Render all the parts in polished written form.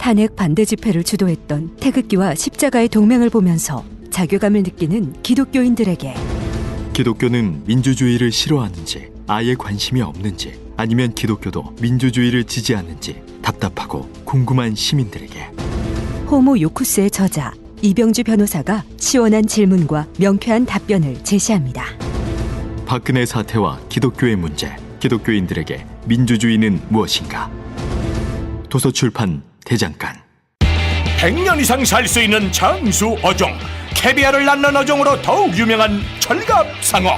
탄핵 반대 집회를 주도했던 태극기와 십자가의 동맹을 보면서 자괴감을 느끼는 기독교인들에게 기독교는 민주주의를 싫어하는지, 아예 관심이 없는지, 아니면 기독교도 민주주의를 지지하는지 답답하고 궁금한 시민들에게 호모 요쿠스의 저자 이병주 변호사가 시원한 질문과 명쾌한 답변을 제시합니다. 박근혜 사태와 기독교의 문제, 기독교인들에게 민주주의는 무엇인가? 도서출판 대장간. 100년 이상 살 수 있는 장수 어종, 캐비아를 낳는 어종으로 더욱 유명한 철갑상어.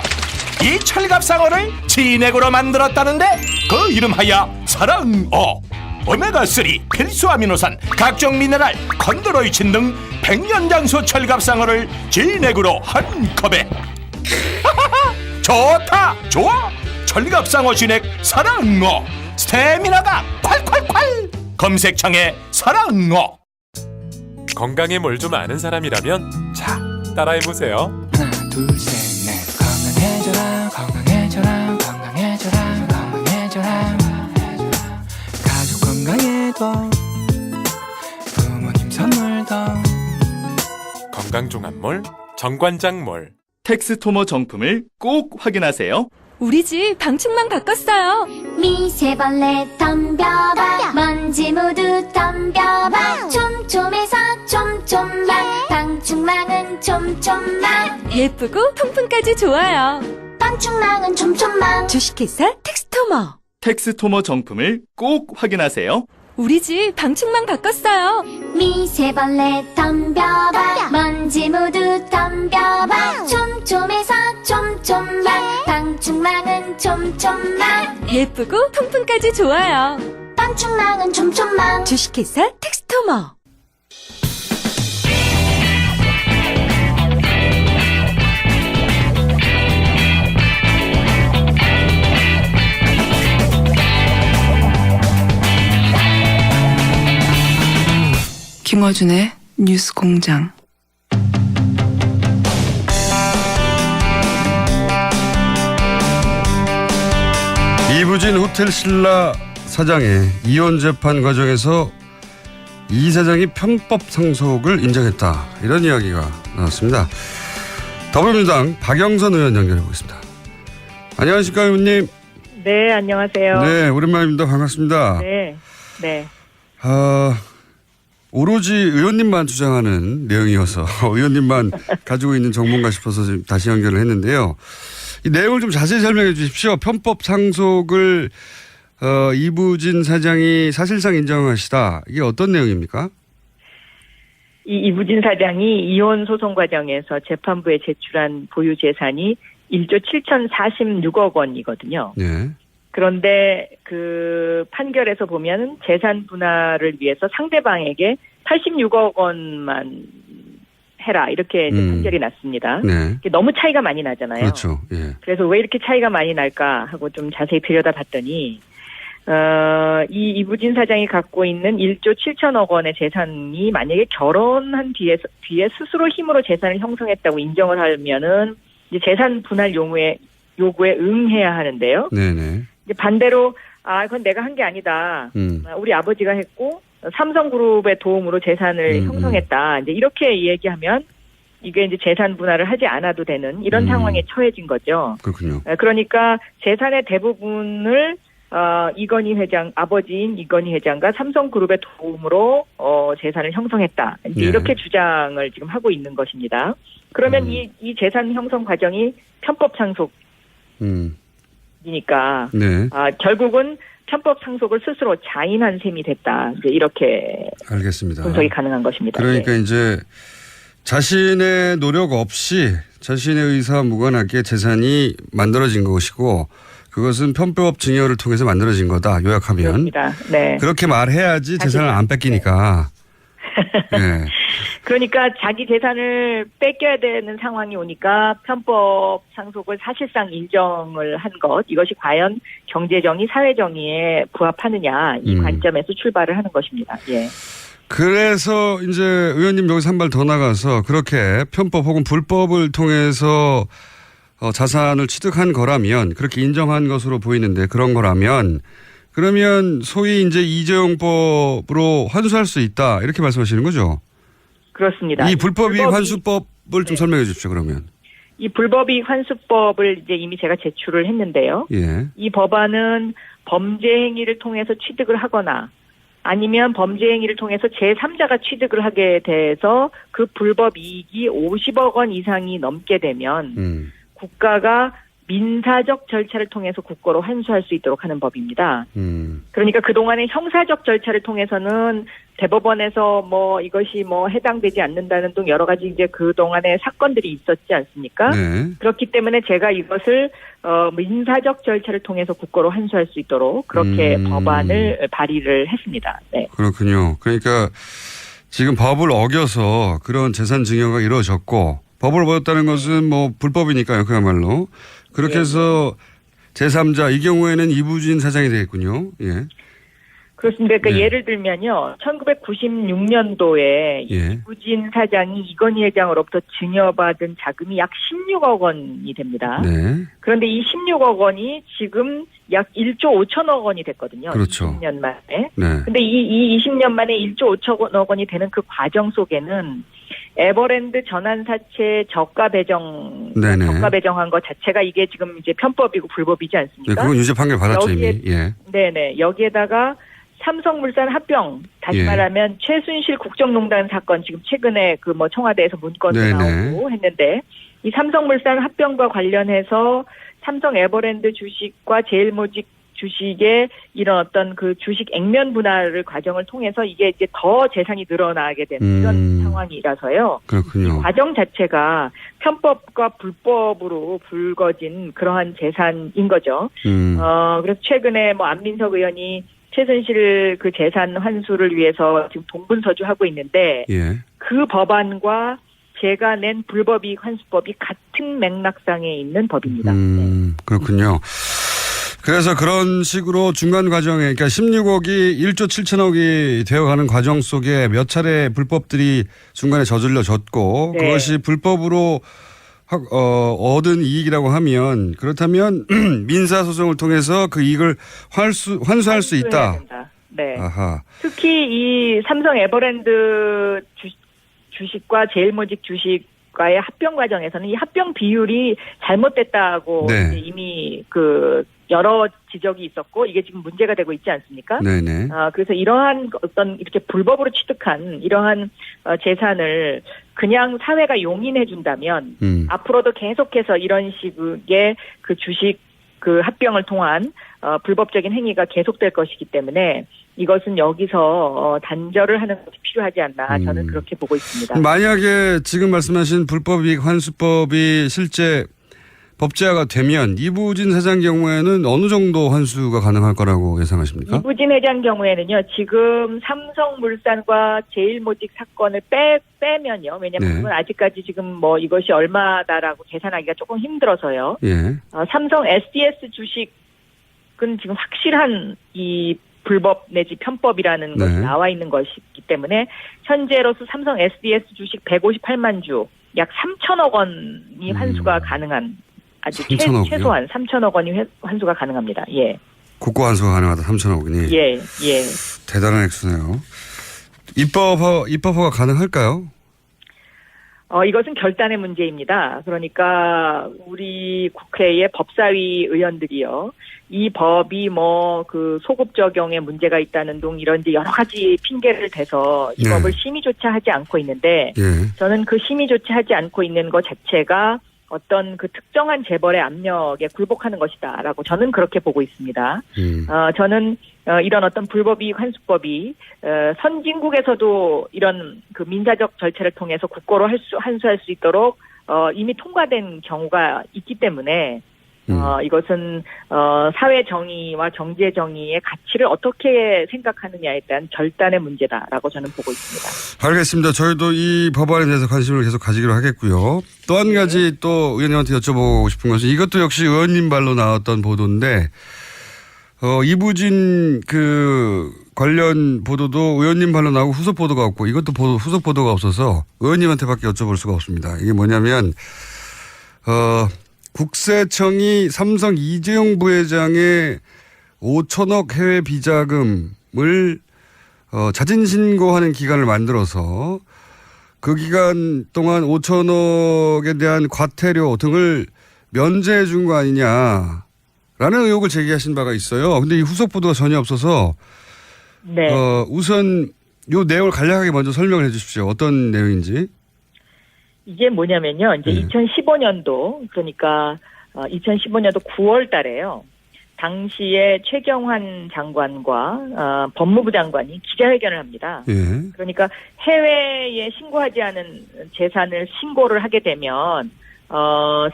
이 철갑상어를 진액으로 만들었다는데 그 이름하여 사랑어. 오메가3, 필수 아미노산, 각종 미네랄, 컨드로이친 등 100년 장수 철갑상어를 진액으로 한 컵에. 좋다, 좋아. 철갑상어 진액 사랑어. 스태미나가 콸콸콸. 검색창에 사랑어. 건강에 뭘 좀 아는 사람이라면 자, 따라해보세요. 하나 둘셋넷 건강해져라 건강해져라 건강해져라 건강해져라 가족 건강에도 부모님 선물도 건강종합몰 정관장몰. 텍스토머 정품을 꼭 확인하세요. 우리 집 방충망 바꿨어요. 미세벌레 덤벼봐 먼지 모두 덤벼봐 촘촘해서 촘촘만 방충망은 촘촘만 예쁘고 통풍까지 좋아요. 방충망은 촘촘만 주식회사 텍스토머. 텍스토머 정품을 꼭 확인하세요. 우리 집 방충망 바꿨어요. 미세벌레 덤벼봐 먼지 모두 덤벼봐 촘촘해서 촘촘만 방충망은 촘촘만 예쁘고 통풍까지 좋아요. 방충망은 촘촘만 주식회사 텍스토머. 김어준의 뉴스공장. 이부진 호텔 신라 사장의 이혼 재판 과정에서 이 사장이 편법 상속을 인정했다, 이런 이야기가 나왔습니다. 더불어민주당 박영선 의원 연결해 보겠습니다. 안녕하십니까, 의원님. 네, 안녕하세요. 네, 오랜만입니다. 반갑습니다. 네, 네. 오로지 의원님만 주장하는 내용이어서 의원님만 가지고 있는 정보인가 싶어서 지금 다시 연결을 했는데요. 이 내용을 좀 자세히 설명해 주십시오. 편법 상속을 이부진 사장이 사실상 인정하시다. 이게 어떤 내용입니까? 이부진 사장이 이혼 소송 과정에서 재판부에 제출한 보유 재산이 1조 7,046억 원이거든요. 네. 그런데 그 판결에서 보면 재산 분할을 위해서 상대방에게 86억 원만 해라, 이렇게 이제 판결이 났습니다. 네. 너무 차이가 많이 나잖아요. 그렇죠. 예. 그래서 왜 이렇게 차이가 많이 날까 하고 좀 자세히 들여다봤더니 이 이부진 사장이 갖고 있는 1조 7천억 원의 재산이 만약에 결혼한 뒤에 스스로 힘으로 재산을 형성했다고 인정을 하면은 이제 재산 분할 요구에 응해야 하는데요. 네네. 이제 반대로 그건 내가 한 게 아니다. 우리 아버지가 했고 삼성그룹의 도움으로 재산을 형성했다. 이제 이렇게 얘기하면 이게 이제 재산 분할을 하지 않아도 되는 이런 상황에 처해진 거죠. 그렇군요. 그러니까 재산의 대부분을 이건희 회장, 아버지인 이건희 회장과 삼성그룹의 도움으로 재산을 형성했다. 이제 네. 이렇게 주장을 지금 하고 있는 것입니다. 그러면 이 재산 형성 과정이 편법 상속이니까 네. 결국은 편법 상속을 스스로 자인한 셈이 됐다. 이제 이렇게 알겠습니다. 분석이 가능한 것입니다. 그러니까 네. 이제 자신의 노력 없이 자신의 의사와 무관하게 재산이 만들어진 것이고 그것은 편법 증여를 통해서 만들어진 거다. 요약하면. 그렇습니다. 네. 그렇게 말해야지 재산을 안 뺏기니까. 네. 그러니까 자기 재산을 뺏겨야 되는 상황이 오니까 편법 상속을 사실상 인정을 한 것, 이것이 과연 경제정의, 사회정의에 부합하느냐, 이 관점에서 출발을 하는 것입니다. 예. 그래서 이제 의원님 여기서 한 발 더 나가서 그렇게 편법 혹은 불법을 통해서 자산을 취득한 거라면, 그렇게 인정한 것으로 보이는데 그런 거라면 그러면 소위 이제 이재용법으로 환수할 수 있다 이렇게 말씀하시는 거죠? 그렇습니다. 이 불법이익 환수법을 좀 설명해 주십시오. 그러면. 이 불법이익 환수법을 이제 이미 제가 제출을 했는데요. 예. 이 법안은 범죄 행위를 통해서 취득을 하거나 아니면 범죄 행위를 통해서 제3자가 취득을 하게 돼서 그 불법 이익이 50억 원 이상이 넘게 되면 국가가 민사적 절차를 통해서 국고로 환수할 수 있도록 하는 법입니다. 그러니까 그동안의 형사적 절차를 통해서는 대법원에서 뭐 이것이 뭐 해당되지 않는다는 등 여러 가지 이제 그동안의 사건들이 있었지 않습니까? 네. 그렇기 때문에 제가 이것을 민사적 절차를 통해서 국고로 환수할 수 있도록 그렇게 법안을 발의를 했습니다. 네. 그렇군요. 그러니까 지금 법을 어겨서 그런 재산 증여가 이루어졌고 법을 어겼다는 것은 뭐 불법이니까요. 그야말로. 그렇게 해서 제3자 이 경우에는 이부진 사장이 되겠군요. 예. 그렇습니다. 그러니까 네. 예를 들면요. 1996년도에 예. 이부진 사장이 이건희 회장으로부터 증여받은 자금이 약 16억 원이 됩니다. 네. 그런데 이 16억 원이 지금 약 1조 5천억 원이 됐거든요. 그렇죠. 20년 만에. 네. 근데 이 20년 만에 1조 5천억 원이 되는 그 과정 속에는 에버랜드 전환사채 저가 배정한 것 자체가 이게 지금 이제 편법이고 불법이지 않습니까? 네, 그건 유죄 판결 받았죠 이미. 예. 네네. 여기에다가 삼성물산 합병, 다시 예. 말하면 최순실 국정농단 사건 지금 최근에 그 뭐 청와대에서 문건도 네네. 나오고 했는데 이 삼성물산 합병과 관련해서 삼성 에버랜드 주식과 제일모직 주식의 이런 어떤 그 주식 액면 분할을 과정을 통해서 이게 이제 더 재산이 늘어나게 되는 이런 상황이라서요. 그렇군요. 이 과정 자체가 편법과 불법으로 불거진 그러한 재산인 거죠. 그래서 최근에 뭐 안민석 의원이 최순실 그 재산 환수를 위해서 지금 동분서주하고 있는데 예. 그 법안과 제가 낸 불법이익 환수법이 같은 맥락상에 있는 법입니다. 네. 그렇군요. 그래서 그런 식으로 중간 과정에 그러니까 16억이 1조 7천억이 되어가는 과정 속에 몇 차례 불법들이 중간에 저질러졌고 네. 그것이 불법으로 얻은 이익이라고 하면 그렇다면 민사소송을 통해서 그 이익을 환수할 수 있다. 된다. 네. 아하. 특히 이 삼성 에버랜드 주식과 제일모직 주식과의 합병 과정에서는 이 합병 비율이 잘못됐다고 네. 이미 그 여러 지적이 있었고 이게 지금 문제가 되고 있지 않습니까? 네네. 그래서 이러한 어떤 이렇게 불법으로 취득한 이러한 재산을 그냥 사회가 용인해 준다면 앞으로도 계속해서 이런 식의 그 주식 그 합병을 통한 불법적인 행위가 계속될 것이기 때문에 이것은 여기서 단절을 하는 것이 필요하지 않나 저는 그렇게 보고 있습니다. 만약에 지금 말씀하신 불법이익 환수법이 실제 법제화가 되면 이부진 사장 경우에는 어느 정도 환수가 가능할 거라고 예상하십니까? 이부진 회장 경우에는요. 지금 삼성물산과 제일모직 사건을 빼면요. 왜냐하면 네. 그건 아직까지 지금 뭐 이것이 얼마다라고 계산하기가 조금 힘들어서요. 예. 삼성 SDS 주식은 지금 확실한 이 불법 내지 편법이라는 것이 나와 있는 것이기 때문에 현재로서 삼성 SDS 주식 158만 주 약 3천억 원이 환수가 가능한 아주 3천억이요? 최소한 3천억 원이 환수가 가능합니다. 예. 국고 환수가 가능하다 3천억이니. 예. 대단한 액수네요. 입법화가 가능할까요? 이것은 결단의 문제입니다. 그러니까 우리 국회의 법사위 의원들이요. 이 법이 뭐 그 소급 적용에 문제가 있다는 등 이런 이제 여러 가지 핑계를 대서 이 네. 법을 심의조차 하지 않고 있는데 예. 저는 그 심의조차 하지 않고 있는 것 자체가 어떤 그 특정한 재벌의 압력에 굴복하는 것이다라고 저는 그렇게 보고 있습니다. 저는 이런 어떤 불법이익 환수법이 선진국에서도 이런 그 민사적 절차를 통해서 국고로 환수할 수 있도록 이미 통과된 경우가 있기 때문에 이것은 사회 정의와 경제 정의의 가치를 어떻게 생각하느냐에 대한 결단의 문제다라고 저는 보고 있습니다. 알겠습니다. 저희도 이 법안에 대해서 관심을 계속 가지기로 하겠고요. 또 한 가지 또 의원님한테 여쭤보고 싶은 것은 이것도 역시 의원님 발로 나왔던 보도인데 이부진 그 관련 보도도 의원님 발로 나오고 후속 보도가 없고 이것도 후속 보도가 없어서 의원님한테밖에 여쭤볼 수가 없습니다. 이게 뭐냐면 국세청이 삼성 이재용 부회장의 5천억 해외 비자금을 자진 신고하는 기간을 만들어서 그 기간 동안 5천억에 대한 과태료 등을 면제해 준 거 아니냐라는 의혹을 제기하신 바가 있어요. 근데 이 후속 보도가 전혀 없어서 네. 우선 요 내용을 간략하게 먼저 설명을 해 주십시오. 어떤 내용인지. 이게 뭐냐면요. 이제 네. 2015년도 그러니까 2015년도 9월 달에요. 당시에 최경환 장관과 법무부 장관이 기자회견을 합니다. 예. 그러니까 해외에 신고하지 않은 재산을 신고를 하게 되면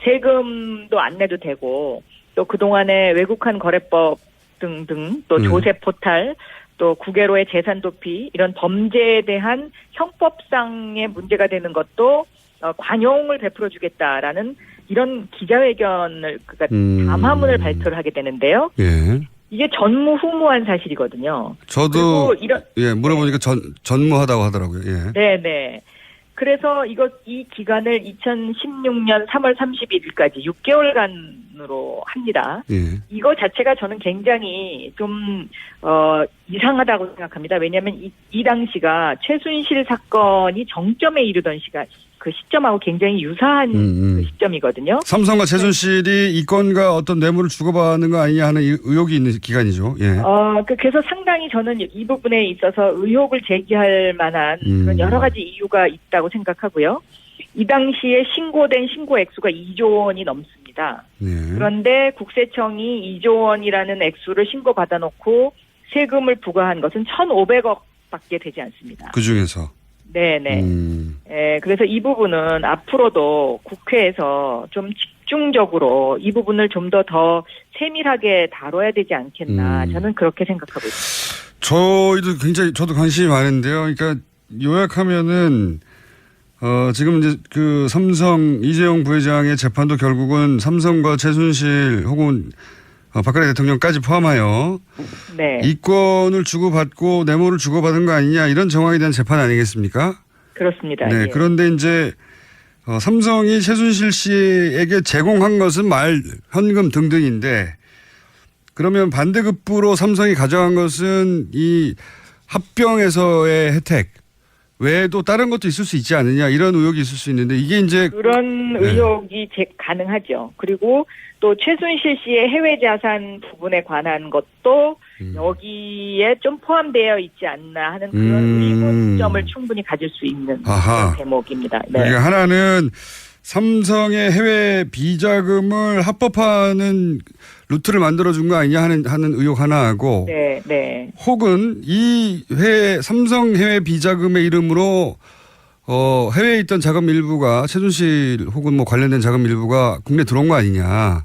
세금도 안 내도 되고 또 그동안의 외국환 거래법 등등 또 조세 포탈 또 국외로의 재산 도피 이런 범죄에 대한 형법상의 문제가 되는 것도 관용을 베풀어 주겠다라는 이런 기자회견을 그러니까 담화문을 발표를 하게 되는데요. 예. 이게 전무후무한 사실이거든요. 저도 이런 예, 물어보니까 전무하다고 하더라고요. 예. 네네. 그래서 이 기간을 2016년 3월 31일까지 6개월간으로 합니다. 예. 이거 자체가 저는 굉장히 좀 이상하다고 생각합니다. 왜냐하면 이 당시가 최순실 사건이 정점에 이르던 그 시점하고 굉장히 유사한 그 시점이거든요. 삼성과 최순실이 이 건과 어떤 뇌물을 주고받는 거 아니냐 하는 의혹이 있는 기간이죠. 예. 그래서 상당히 저는 이 부분에 있어서 의혹을 제기할 만한 그런 여러 가지 이유가 있다고 생각하고요. 이 당시에 신고된 신고 액수가 2조 원이 넘습니다. 네. 그런데 국세청이 2조 원이라는 액수를 신고받아 놓고 세금을 부과한 것은 1,500억밖에 되지 않습니다. 그 중에서. 네네. 그래서 이 부분은 앞으로도 국회에서 좀 집중적으로 이 부분을 좀 더 세밀하게 다뤄야 되지 않겠나 저는 그렇게 생각하고 있습니다. 저도 관심이 많은데요. 그러니까 요약하면은 지금 이제 그 삼성 이재용 부회장의 재판도 결국은 삼성과 최순실 혹은 박근혜 대통령까지 포함하여 네. 이권을 주고받고 뇌물을 주고받은 거 아니냐 이런 정황에 대한 재판 아니겠습니까? 그렇습니다. 네. 예. 그런데 이제 삼성이 최순실 씨에게 제공한 것은 현금 등등인데 그러면 반대급부로 삼성이 가져간 것은 이 합병에서의 혜택 외에도 다른 것도 있을 수 있지 않느냐 이런 의혹이 있을 수 있는데 이게 이제 그런 의혹이 가능하죠. 그리고 또 최순실 씨의 해외 자산 부분에 관한 것도 여기에 좀 포함되어 있지 않나 하는 그런 의문점을 충분히 가질 수 있는 그런 대목입니다. 네. 그러니까 하나는 삼성의 해외 비자금을 합법화하는 루트를 만들어준 거 아니냐 하는 의혹 하나하고 네, 네. 혹은 이 삼성 해외 비자금의 이름으로 해외에 있던 자금 일부가 최순실 혹은 뭐 관련된 자금 일부가 국내 들어온 거 아니냐.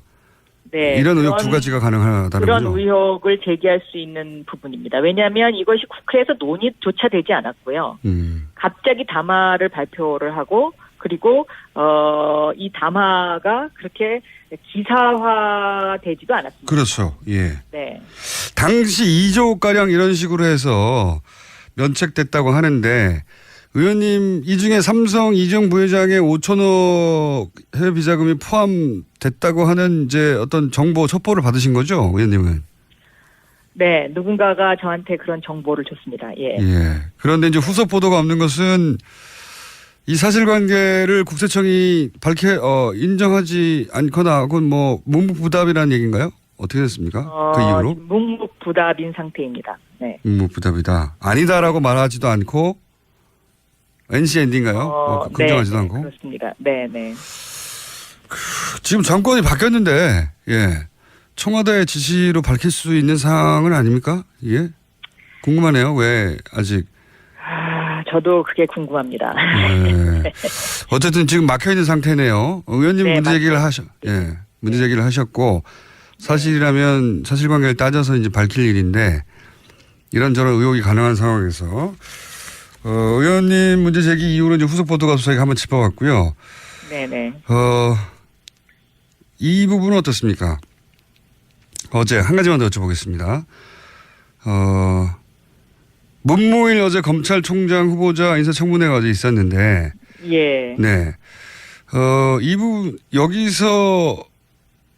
네, 이런 의혹 두 가지가 가능하다는 그런 거죠. 의혹을 제기할 수 있는 부분입니다. 왜냐하면 이것이 국회에서 논의조차 되지 않았고요. 갑자기 담화를 발표를 하고 그리고 이 담화가 그렇게 기사화되지도 않았습니다. 그렇죠. 예. 네. 당시 2조 가량 이런 식으로 해서 면책됐다고 하는데 의원님 이 중에 삼성 이재용 부회장의 5천억 해외 비자금이 포함됐다고 하는 이제 어떤 정보 첩보를 받으신 거죠, 의원님은? 네, 누군가가 저한테 그런 정보를 줬습니다. 예. 예. 그런데 이제 후속 보도가 없는 것은 이 사실관계를 국세청이 인정하지 않거나 혹은 뭐 묵묵부답이라는 얘기인가요? 어떻게 됐습니까? 그 이후로? 묵묵부답인 상태입니다. 네. 묵묵부답이다. 아니다라고 말하지도 않고 NC 엔딩인가요? 긍정하지도 네, 않고. 그렇습니다. 네, 네. 지금 정권이 바뀌었는데, 예. 청와대의 지시로 밝힐 수 있는 사항은 아닙니까? 예. 궁금하네요. 왜 아직. 저도 그게 궁금합니다. 네. 어쨌든 지금 막혀 있는 상태네요. 의원님 네, 문제 제기를 하셨고 사실이라면 사실관계를 따져서 이제 밝힐 일인데 이런저런 의혹이 가능한 상황에서 의원님 문제 제기 이후로 이제 후속 보도가 저희가 한번 짚어봤고요. 네네. 이 부분은 어떻습니까? 어제 한 가지만 더 여쭤보겠습니다. 문무일 어제 검찰총장 후보자 인사청문회가 어제 있었는데. 예. 네. 이 부분, 여기서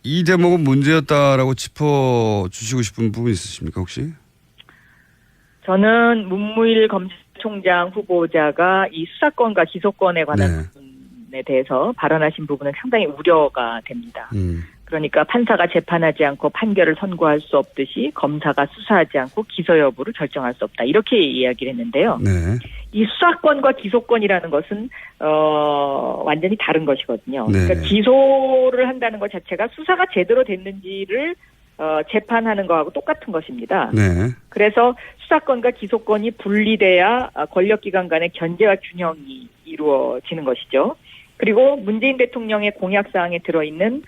이 대목은 문제였다라고 짚어주시고 싶은 부분 있으십니까 혹시? 저는 문무일 검찰총장 후보자가 이 수사권과 기소권에 관한 부분에 대해서 발언하신 부분은 상당히 우려가 됩니다. 그러니까 판사가 재판하지 않고 판결을 선고할 수 없듯이 검사가 수사하지 않고 기소 여부를 결정할 수 없다. 이렇게 이야기를 했는데요. 네. 이 수사권과 기소권이라는 것은 완전히 다른 것이거든요. 네. 그러니까 기소를 한다는 것 자체가 수사가 제대로 됐는지를 재판하는 거하고 똑같은 것입니다. 네. 그래서 수사권과 기소권이 분리돼야 권력기관 간의 견제와 균형이 이루어지는 것이죠. 그리고 문재인 대통령의 공약사항에 들어있는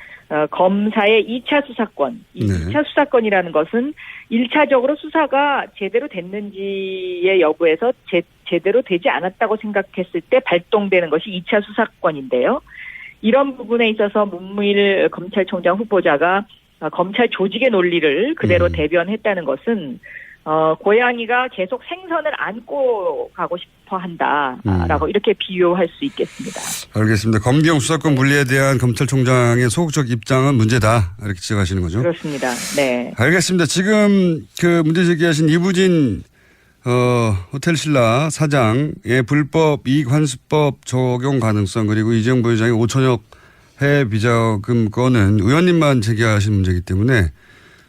검사의 2차 수사권, 이 네. 2차 수사권이라는 것은 1차적으로 수사가 제대로 됐는지의 여부에서 제대로 되지 않았다고 생각했을 때 발동되는 것이 2차 수사권인데요. 이런 부분에 있어서 문무일 검찰총장 후보자가 검찰 조직의 논리를 그대로 대변했다는 것은 고양이가 계속 생선을 안고 가고 싶어 한다라고 이렇게 비유할 수 있겠습니다. 알겠습니다. 검경 수사권 분리에 대한 검찰총장의 소극적 입장은 문제다 이렇게 지적하시는 거죠? 그렇습니다. 네. 알겠습니다. 지금 그 문제 제기하신 이부진 호텔신라 사장의 불법 이익환수법 적용 가능성 그리고 이재용 부회장의 5천억 해외 비자금 건은 의원님만 제기하신 문제이기 때문에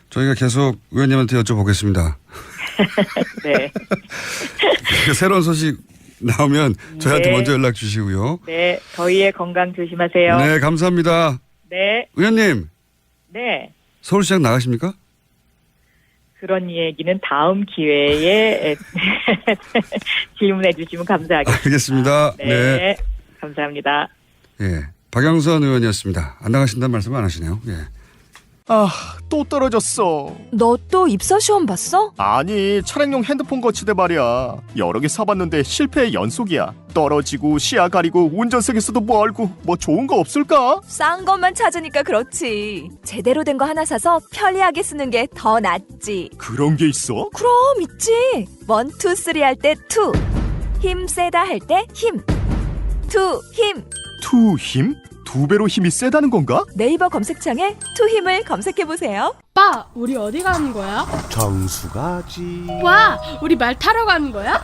저희가 계속 의원님한테 여쭤보겠습니다. 네. 새로운 소식 나오면 저희한테 네. 먼저 연락 주시고요. 네. 더위에 건강 조심하세요. 네, 감사합니다. 네. 의원님, 네. 서울시장 나가십니까? 그런 얘기는 다음 기회에 질문해 주시면 감사하겠습니다. 알겠습니다. 네. 감사합니다. 예. 박영선 의원이었습니다. 안 나가신다는 말씀 안 하시네요. 예. 아, 또 떨어졌어. 너 또 입사 시험 봤어? 아니, 차량용 핸드폰 거치대 말이야. 여러 개 사봤는데 실패의 연속이야. 떨어지고 시야 가리고 운전석에서도 멀고 뭐 좋은 거 없을까? 싼 것만 찾으니까 그렇지. 제대로 된 거 하나 사서 편리하게 쓰는 게 더 낫지. 그런 게 있어? 그럼 있지. 1, 2, 3 할 때 2. 힘 세다 할 때 힘. 2 힘. 투 힘? 2배로 힘이 세다는 건가? 네이버 검색창에 2 힘을 검색해보세요. 오빠, 우리 어디 가는 거야? 정수 가지. 와, 우리 말 타러 가는 거야?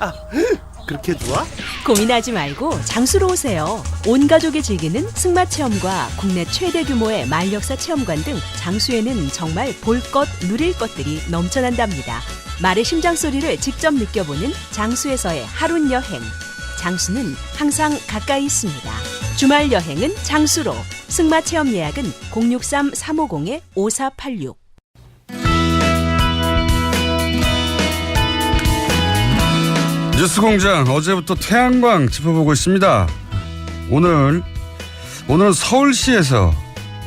그렇게 좋아? 고민하지 말고 장수로 오세요. 온 가족이 즐기는 승마 체험과 국내 최대 규모의 말역사 체험관 등 장수에는 정말 볼 것, 누릴 것들이 넘쳐난답니다. 말의 심장 소리를 직접 느껴보는 장수에서의 하룬 여행. 장수는 항상 가까이 있습니다. 주말 여행은 장수로. 승마 체험 예약은 063-350-5486. 뉴스공장 어제부터 태양광 짚어보고 있습니다. 오늘은 서울시에서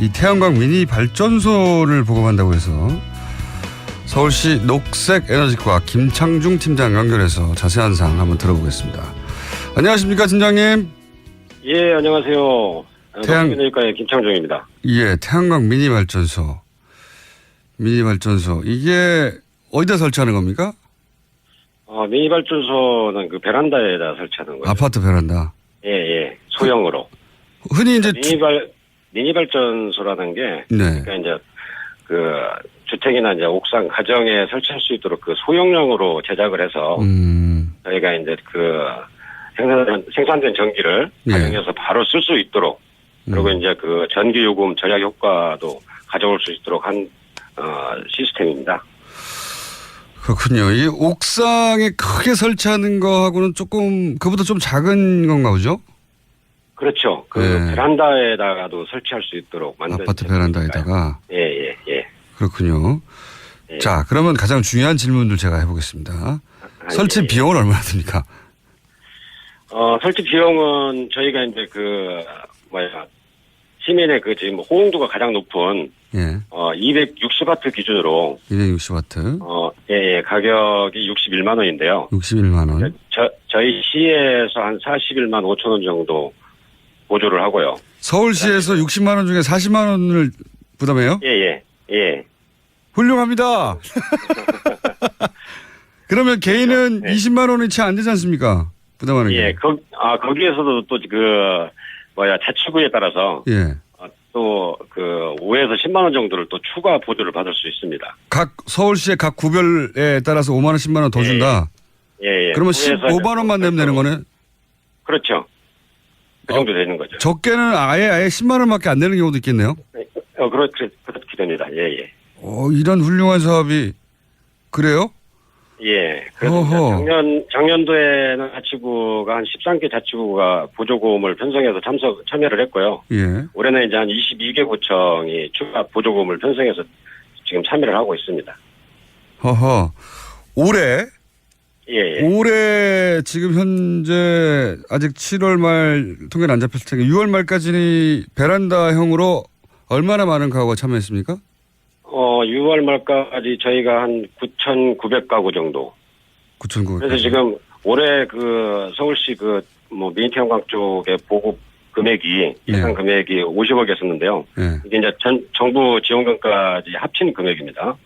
이 태양광 미니 발전소를 보급한다고 해서 서울시 녹색에너지과 김창중 팀장 연결해서 자세한 사항 한번 들어보겠습니다. 안녕하십니까 팀장님. 예, 안녕하세요. 녹색에너지과의 김창중입니다. 예, 태양광 미니 발전소. 이게 어디다 설치하는 겁니까? 미니 발전소는 그 베란다에다 설치하는 거예요. 아파트 베란다. 예, 소형으로. 흔히 이제 미니 발전소라는 게 네. 그러니까 이제 그 주택이나 이제 옥상 가정에 설치할 수 있도록 그 소형량으로 제작을 해서 저희가 이제 그 생산된 전기를 가정에서 바로 쓸 수 있도록 그리고 이제 그 전기 요금 절약 효과도 가져올 수 있도록 한 시스템입니다. 그렇군요. 이 옥상에 크게 설치하는 거하고는 조금 그보다 좀 작은 건가 보죠? 그렇죠. 그 베란다에다가도 설치할 수 있도록 만든 아파트 베란다에다가. 예. 그렇군요. 예. 자, 그러면 가장 중요한 질문들 제가 해보겠습니다. 설치 비용은 얼마나 듭니까? 설치 비용은 저희가 이제 시민의 그 지금 호응도가 가장 높은 260와트 기준으로 260와트. 가격이 61만 원인데요. 61만 원. 저희 시에서 한 41만 5천 원 정도 보조를 하고요. 서울시에서 60만 원 중에 40만 원을 부담해요? 예. 훌륭합니다. 그러면 개인은 20만 원이 채 안 되지 않습니까? 부담하는 게. 거기에서도 또 자치구에 따라서 또 그 5에서 10만 원 정도를 또 추가 보조를 받을 수 있습니다. 각 서울시의 각 구별에 따라서 5만 원, 10만 원 더 준다. 예. 그러면 15만 원만 내면 되는 거네. 그렇죠. 그 정도 되는 거죠. 적게는 아예 10만 원밖에 안 되는 경우도 있겠네요. 그렇게 됩니다. 예. 이런 훌륭한 사업이 그래요? 예. 그래서 이제 작년도에는 자치구가 한 13개 자치구가 보조금을 편성해서 참여를 했고요. 예. 올해는 이제 한 22개 구청이 추가 보조금을 편성해서 지금 참여를 하고 있습니다. 올해? 예. 올해 지금 현재 아직 7월 말 통계는 안 잡혔을 텐데 6월 말까지 베란다형으로 얼마나 많은 가구가 참여했습니까? 6월 말까지 저희가 한 9,900가구 정도. 9,900. 그래서 지금 올해 그 서울시 미니태양광 쪽의 보급 금액이 예산 금액이 50억이었었는데요. 이게 이제 정부 지원금까지 합친 금액입니다.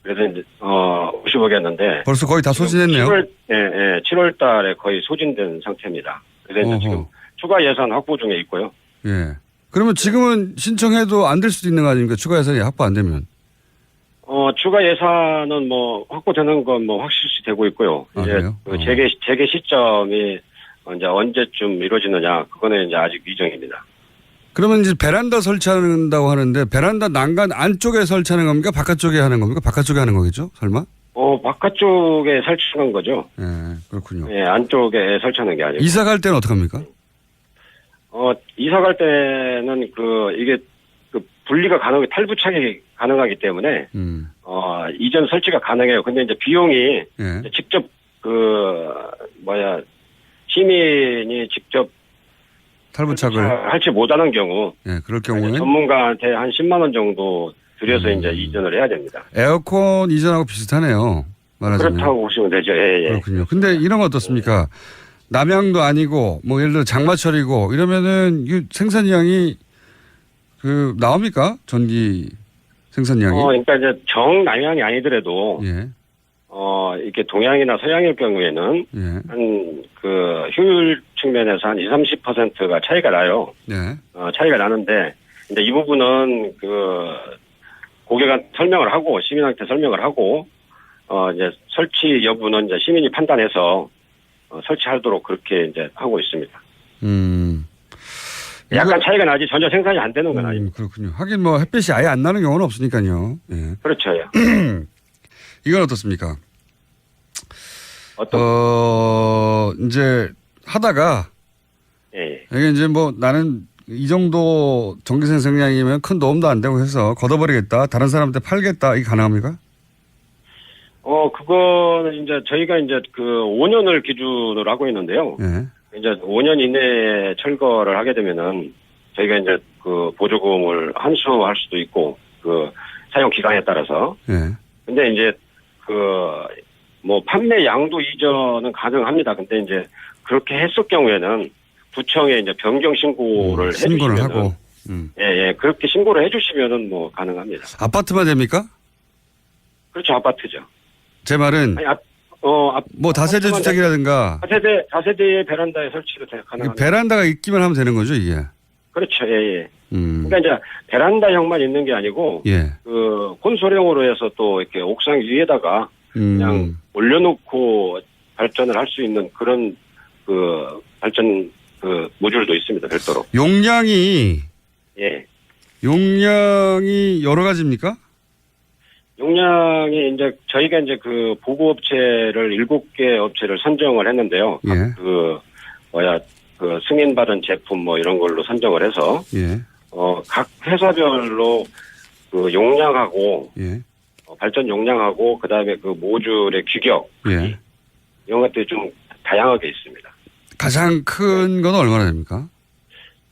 그래서 이제 50억이었는데 벌써 거의 다 소진했네요. 7월 달에 거의 소진된 상태입니다. 그래서 이제 지금 추가 예산 확보 중에 있고요. 예. 그러면 지금은 신청해도 안 될 수도 있는 거 아닙니까? 추가 예산이 확보 안 되면. 추가 예산은 확보되는 건 확실시 되고 있고요. 이제 그 재개 시점이 이제 언제쯤 이루어지느냐, 그거는 이제 아직 미정입니다. 그러면 이제 베란다 설치한다고 하는데, 베란다 난간 안쪽에 설치하는 겁니까? 바깥쪽에 하는 겁니까? 바깥쪽에 하는 거겠죠? 설마? 바깥쪽에 설치한 거죠. 예, 그렇군요. 예, 안쪽에 설치하는 게 아니고. 이사 갈 때는 어떡합니까? 이사 갈 때는 이게 분리가 탈부착이 가능하기 때문에, 이전 설치가 가능해요. 근데 이제 비용이 직접 시민이 직접 탈부착을 할지 못하는 경우, 그럴 경우는 전문가한테 한 10만 원 정도 들여서 이제 이전을 해야 됩니다. 에어컨 이전하고 비슷하네요. 말하자면. 그렇다고 보시면 되죠. 예. 그렇군요. 근데 이런 건 어떻습니까? 남양도 아니고 예를 들어 장마철이고 이러면은 생산량이 나옵니까? 전기 생산량이? 그러니까 이제 정남향이 아니더라도 이렇게 동양이나 서양일 경우에는 한 효율 측면에서 한 20-30%가 차이가 나요. 차이가 나는데 이제 이 부분은 고객한테 설명을 하고 시민한테 설명을 하고 이제 설치 여부는 이제 시민이 판단해서 설치하도록 그렇게 이제 하고 있습니다. 약간 차이가 나지 전혀 생산이 안 되는 건 아닙니다. 그렇군요. 하긴 햇빛이 아예 안 나는 경우는 없으니까요. 예. 그렇죠. 이건 어떻습니까? 이제 하다가 이게 이제 나는 이 정도 전기 생산량이면 큰 도움도 안 되고 해서 걷어버리겠다. 다른 사람한테 팔겠다. 이게 가능합니까? 그거는 이제 저희가 이제 5년을 기준으로 하고 있는데요. 이제 5년 이내에 철거를 하게 되면은 저희가 이제 보조금을 환수할 수도 있고 사용 기간에 따라서. 근데 이제 판매 양도 이전은 가능합니다. 근데 이제 그렇게 했을 경우에는 구청에 이제 변경 신고를 신고를 해주시면은, 하고. 그렇게 신고를 해주시면은 가능합니다. 아파트만 됩니까? 그렇죠, 아파트죠. 제 말은 다세대 주택이라든가 다세대의 베란다에 설치도 가능합니다. 베란다가 있기만 하면 되는 거죠, 이게. 그렇죠, 예. 그러니까 이제 베란다형만 있는 게 아니고 콘솔형으로 해서 또 이렇게 옥상 위에다가 그냥 올려놓고 발전을 할 수 있는 그런 발전 모듈도 있습니다, 별도로. 용량이 여러 가지입니까? 용량이 이제 저희가 이제 보고업체를 7개 업체를 선정을 했는데요. 승인받은 제품 이런 걸로 선정을 해서 각 회사별로 용량하고 발전 용량하고 그다음에 모듈의 규격 이런 것들이 좀 다양하게 있습니다. 가장 큰 건 얼마나 됩니까?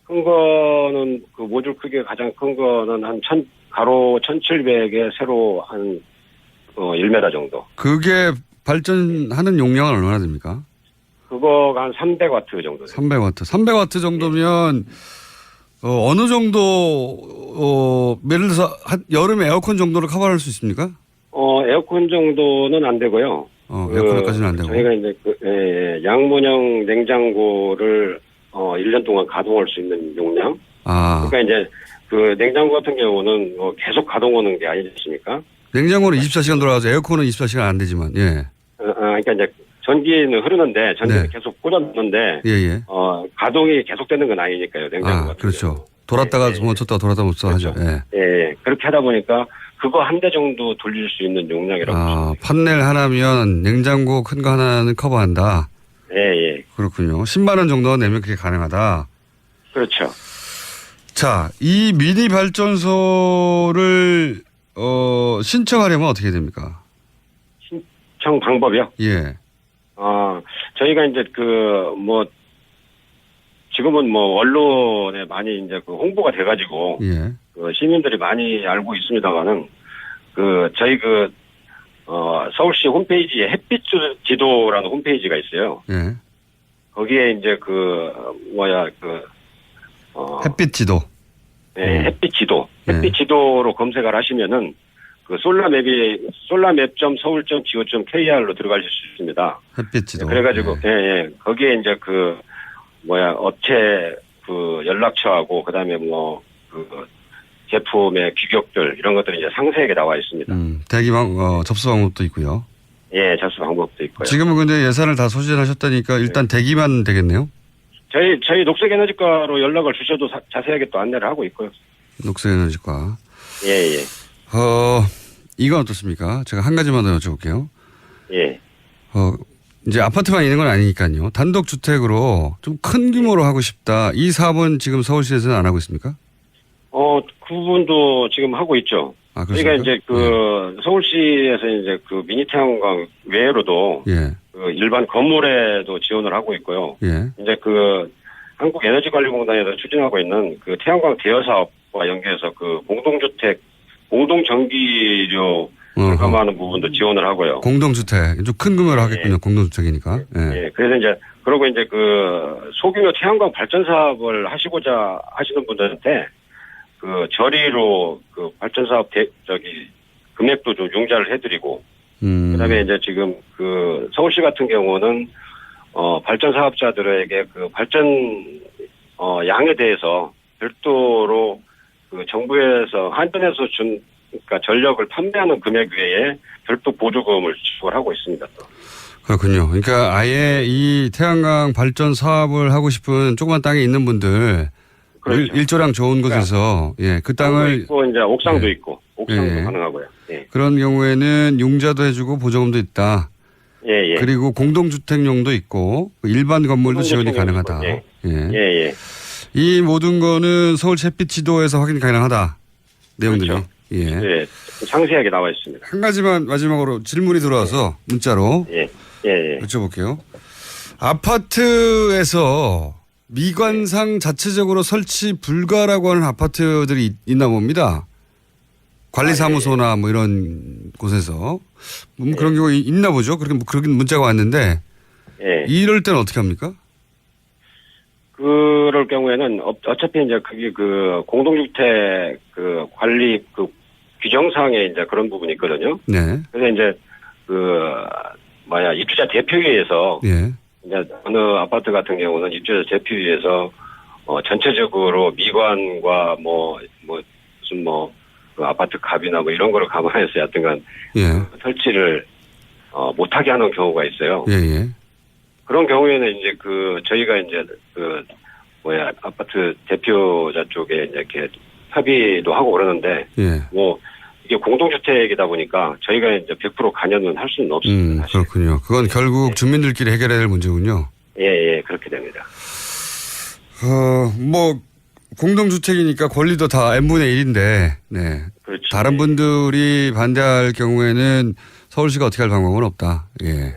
큰 거는 모듈 크기가 가장 큰 거는 한 가로 1700에 세로 한 1m 정도. 그게 발전하는 용량은 얼마나 됩니까? 그거가 한 300와트 정도. 300와트. 300와트 정도면 어느 정도 예를 들어서 여름에 에어컨 정도를 커버할 수 있습니까? 에어컨 정도는 안 되고요. 에어컨까지는 안 되고. 저희가 이제 양문형 냉장고를 1년 동안 가동할 수 있는 용량. 아. 그러니까 이제 그 냉장고 같은 경우는 뭐 계속 가동하는 게 아니지 않습니까? 냉장고는 24시간 돌아가서 에어컨은 24시간 안 되지만, 예. 그러니까 이제 전기는 흐르는데 전기는 네. 계속 꽂았는데 예, 예. 가동이 계속되는 건 아니니까요. 냉장고 같은 그렇죠. 경우. 돌았다가 멈췄다가 돌았다가 멈췄다가 하죠. 예. 예, 그렇게 하다 보니까 그거 한 대 정도 돌릴 수 있는 용량이라고. 판넬 하나면 냉장고 큰 거 하나는 커버한다. 예. 그렇군요. 10만 원 정도 내면 그게 가능하다. 그렇죠. 자, 이 미니 발전소를 신청하려면 어떻게 됩니까? 신청 방법이요? 예. 저희가 이제 지금은 언론에 많이 이제 홍보가 돼가지고 예. 시민들이 많이 알고 있습니다만은 저희 서울시 홈페이지에 햇빛 지도라는 홈페이지가 있어요. 예. 거기에 이제 햇빛 지도. 네, 햇빛 지도. 햇빛 지도로 검색을 하시면은 솔라맵.서울.go.kr로 들어가실 수 있습니다. 햇빛 지도. 그래가지고, 예. 거기에 이제 업체 연락처하고, 그 다음에 제품의 규격들, 이런 것들이 이제 상세하게 나와 있습니다. 접수 방법도 있고요. 예, 접수 방법도 있고요. 지금은 근데 예산을 다 소진하셨다니까 일단 대기만 되겠네요? 저희 녹색에너지과로 연락을 주셔도 자세하게 또 안내를 하고 있고요. 녹색에너지과. 예. 이건 어떻습니까? 제가 한 가지만 더 여쭤볼게요. 예. 이제 아파트만 있는 건 아니니까요. 단독주택으로 좀 큰 규모로 하고 싶다. 이 사업은 지금 서울시에서는 안 하고 있습니까? 그분도 지금 하고 있죠. 저희가 이제 서울시에서 이제 미니 태양광 외로도 일반 건물에도 지원을 하고 있고요. 예. 이제 한국에너지관리공단에서 추진하고 있는 태양광 대여 사업과 연계해서 공동주택, 공동전기료 절감하는 부분도 지원을 하고요. 공동주택. 좀 큰 규모로 하겠군요. 공동주택이니까. 예. 그래서 이제, 그러고 이제 소규모 태양광 발전 사업을 하시고자 하시는 분들한테 저리로 발전 사업 금액도 좀 융자를 해드리고, 그 다음에 이제 지금 서울시 같은 경우는, 발전 사업자들에게 발전, 양에 대해서 별도로 정부에서 한전에서 그러니까 전력을 판매하는 금액 외에 별도 보조금을 지급을 하고 있습니다. 또. 그렇군요. 그러니까 아예 이 태양광 발전 사업을 하고 싶은 조그만 땅에 있는 분들 그렇죠. 일조량 좋은 곳에서 그 땅을 있고 이제 옥상도 있고 옥상도 가능하고요. 예. 그런 경우에는 융자도 해주고 보조금도 있다. 예. 그리고 공동주택용도 있고 일반 건물도 지원이 가능하다. 예. 이 모든 거는 서울 햇빛 지도에서 확인 가능하다. 내용들이. 그렇죠. 예. 상세하게 나와 있습니다. 한 가지만 마지막으로 질문이 들어와서 문자로 여쭤볼게요. 아파트에서 미관상 자체적으로 설치 불가라고 하는 아파트들이 있나 봅니다. 관리사무소나 이런 곳에서 그런 경우 있나 보죠. 그렇게 문자가 왔는데 이럴 때는 어떻게 합니까? 그럴 경우에는 어차피 이제 그게 공동주택 관리 규정상에 이제 그런 부분이 있거든요. 네. 그래서 이제 입주자 대표위에서 이제 어느 아파트 같은 경우는 입주자 대표위에서 전체적으로 미관과 무슨 아파트 값이나 이런 거를 감안해서 여튼간 설치를 못하게 하는 경우가 있어요. 그런 경우에는 이제 저희가 이제 아파트 대표자 쪽에 이제 이렇게 협의도 하고 그러는데 이게 공동주택이다 보니까 저희가 이제 100% 관여는 할 수는 없습니다. 그렇군요. 그건 결국 주민들끼리 해결해야 될 문제군요. 예, 그렇게 됩니다. 공동주택이니까 권리도 다 n분의 1인데, 그렇죠. 다른 분들이 반대할 경우에는 서울시가 어떻게 할 방법은 없다. 예.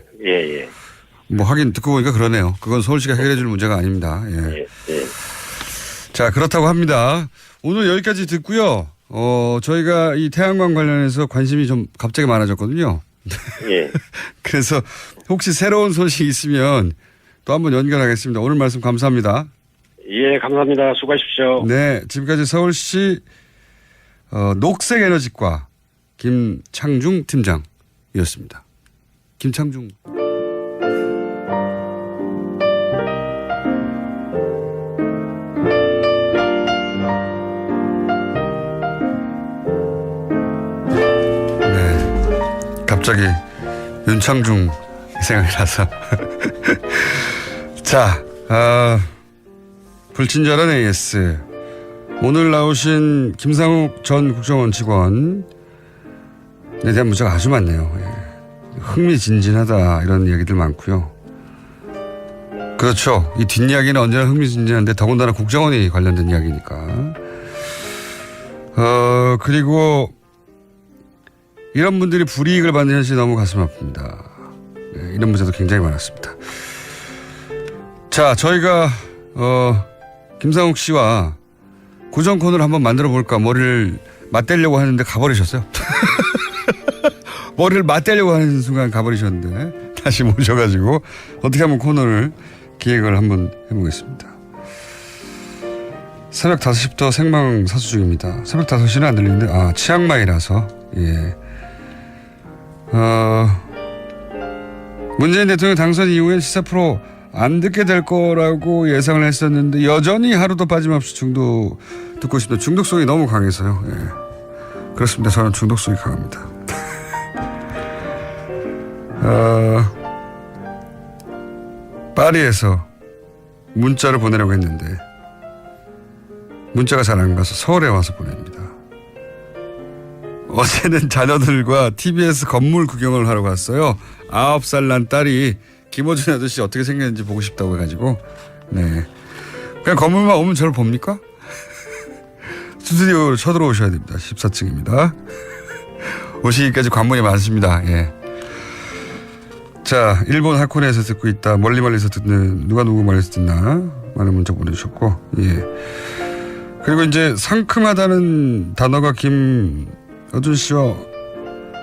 하긴 듣고 보니까 그러네요. 그건 서울시가 해결해 줄 문제가 아닙니다. 자, 그렇다고 합니다. 오늘 여기까지 듣고요. 저희가 이 태양광 관련해서 관심이 좀 갑자기 많아졌거든요. 그래서 혹시 새로운 소식 있으면 또 한번 연결하겠습니다. 오늘 말씀 감사합니다. 예, 감사합니다. 수고하십시오. 네, 지금까지 서울시 녹색에너지과 김창중 팀장이었습니다. 김창중. 갑자기 윤창중 생각이 나서. 자, 불친절한 AS. 오늘 나오신 김상욱 전 국정원 직원에 대한 문자가 아주 많네요. 예. 흥미진진하다 이런 얘기들 많고요. 그렇죠. 이 뒷이야기는 언제나 흥미진진한데 더군다나 국정원이 관련된 이야기니까. 그리고 이런 분들이 불이익을 받는 현실이 너무 가슴 아픕니다. 네, 이런 문제도 굉장히 많았습니다. 자, 저희가 김상욱 씨와 고정 코너를 한번 만들어 볼까 머리를 맞대려고 하는데 가버리셨어요. 머리를 맞대려고 하는 순간 가버리셨는데 다시 모셔가지고 어떻게 하면 코너를 기획을 한번 해보겠습니다. 새벽 5시부터 생방 사수 중입니다. 새벽 5시는 안 들리는데 치앙마이라서. 예. 문재인 대통령 당선 이후에 시사 프로 안 듣게 될 거라고 예상을 했었는데 여전히 하루도 빠짐없이 듣고 있습니다. 중독성이 너무 강해서요. 예. 그렇습니다. 저는 중독성이 강합니다. 파리에서 문자를 보내려고 했는데 문자가 잘 안 가서 서울에 와서 보냅니다. 어제는 자녀들과 TBS 건물 구경을 하러 갔어요. 9살 난 딸이 김어준 아저씨 어떻게 생겼는지 보고 싶다고 해가지고. 네. 그냥 건물만 오면 저를 봅니까? 스튜디오로 쳐들어오셔야 됩니다. 14층입니다. 오시기까지 관문이 많습니다. 예. 자, 일본 하코네에서 듣고 있다. 멀리서 듣는 누가 누구 말에서 듣나 많은 문자 보내주셨고. 예. 그리고 이제 상큼하다는 단어가 김어준 씨와